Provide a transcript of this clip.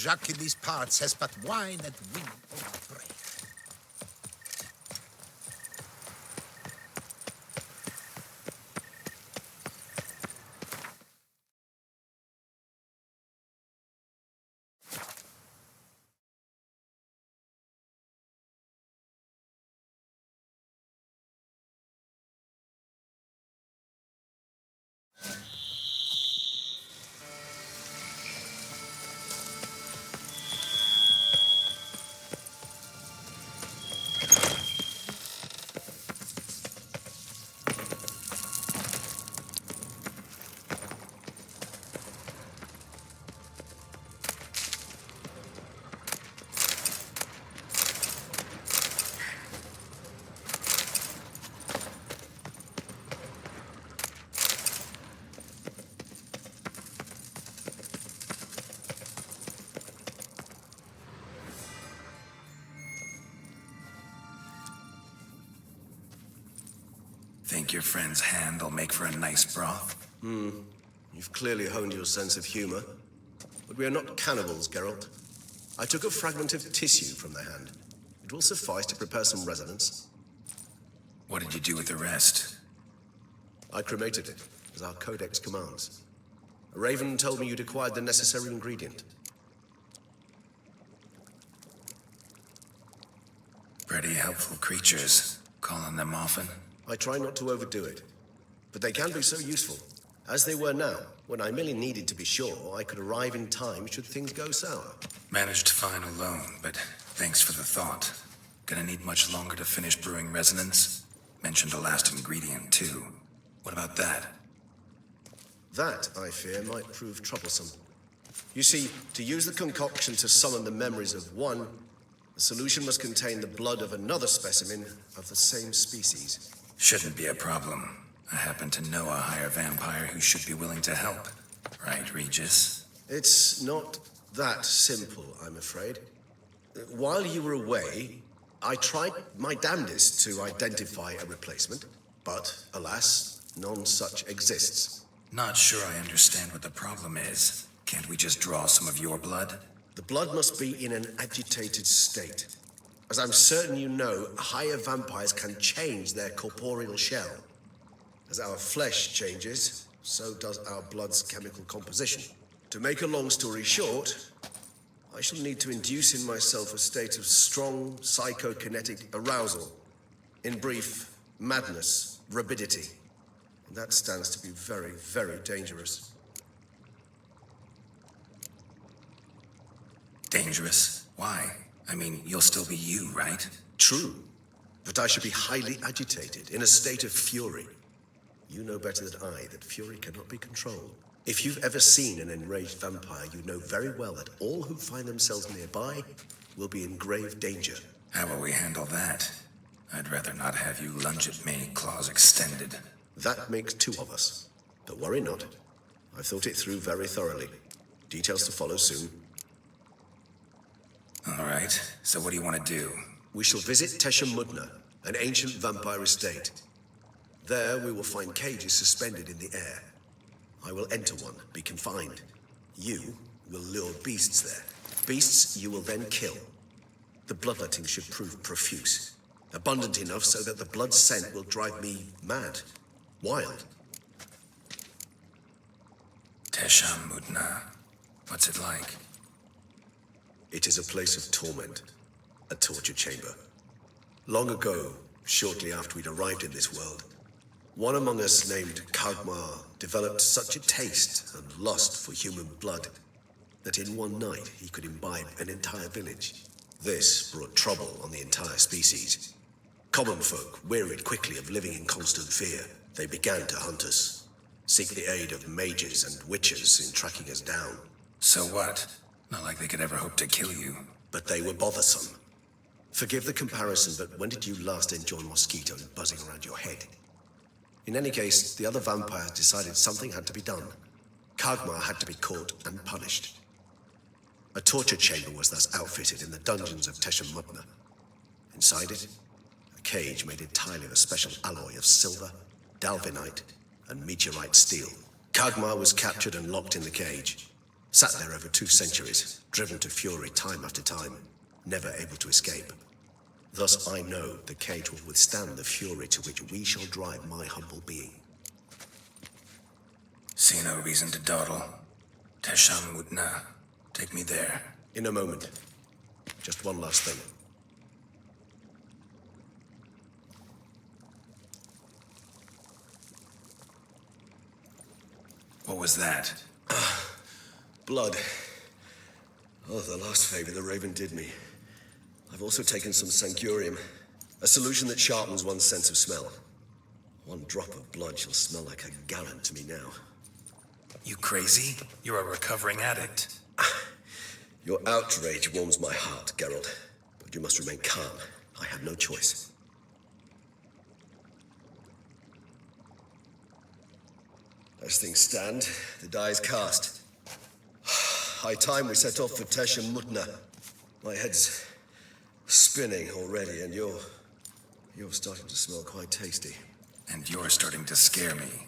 Jacques in these parts has but wine and wind or bread. Think your friend's hand will make for a nice broth? You've clearly honed your sense of humor. But we are not cannibals, Geralt. I took a fragment of tissue from the hand. It will suffice to prepare some resonance. What did you do with the rest? I cremated it, as our codex commands. A raven told me you'd acquired the necessary ingredient. Pretty helpful creatures. Call on them often? I try not to overdo it, but they can be so useful. As they were now, when I merely needed to be sure I could arrive in time should things go sour. Managed fine alone, but thanks for the thought. Gonna need much longer to finish brewing resonance? Mentioned the last ingredient, too. What about that? That, I fear, might prove troublesome. You see, to use the concoction to summon the memories of one, the solution must contain the blood of another specimen of the same species. Shouldn't be a problem. I happen to know a higher vampire who should be willing to help. Right, Regis? It's not that simple, I'm afraid. While you were away, I tried my damnedest to identify a replacement, but alas, none such exists. Not sure I understand what the problem is. Can't we just draw some of your blood? The blood must be in an agitated state. As I'm certain you know, higher vampires can change their corporeal shell. As our flesh changes, so does our blood's chemical composition. To make a long story short, I shall need to induce in myself a state of strong psychokinetic arousal. In brief, madness, rabidity. And that stands to be very, very dangerous. Dangerous? Why? I mean, you'll still be you, right? True, but I should be highly agitated, in a state of fury. You know better than I that fury cannot be controlled. If you've ever seen an enraged vampire, you know very well that all who find themselves nearby will be in grave danger. How will we handle that? I'd rather not have you lunge at me, claws extended. That makes two of us. But worry not. I've thought it through very thoroughly. Details to follow soon. All right, so what do you want to do? We shall visit Teshamudna, an ancient vampire estate. There we will find cages suspended in the air. I will enter one, be confined. You will lure beasts there. Beasts you will then kill. The bloodletting should prove profuse. Abundant enough so that the blood scent will drive me mad. Wild. Teshamudna. What's it like? It is a place of torment, a torture chamber. Long ago, shortly after we'd arrived in this world, one among us named Kagmar developed such a taste and lust for human blood that in one night he could imbibe an entire village. This brought trouble on the entire species. Common folk wearied quickly of living in constant fear. They began to hunt us, seek the aid of mages and witches in tracking us down. So what? Not like they could ever hope to kill you. But they were bothersome. Forgive the comparison, but when did you last enjoy mosquitoes buzzing around your head? In any case, the other vampires decided something had to be done. Kagmar had to be caught and punished. A torture chamber was thus outfitted in the dungeons of Teshamudna. Inside it, a cage made entirely of a special alloy of silver, dalvinite, and meteorite steel. Kagmar was captured and locked in the cage. Sat there over 2 centuries, driven to fury time after time, never able to escape. Thus I know the cage will withstand the fury to which we shall drive my humble being. See no reason to dawdle. Tesham Mutna. Take me there. In a moment. Just one last thing. What was that? Blood. Oh, the last favor the Raven did me. I've also taken some Sancurium, a solution that sharpens one's sense of smell. One drop of blood shall smell like a gallon to me now. You crazy? You're a recovering addict. Your outrage warms my heart, Geralt. But you must remain calm. I have no choice. As things stand, the die is cast. High time we set off for Tesham Mutna. My head's spinning already, and you're starting to smell quite tasty. And you're starting to scare me.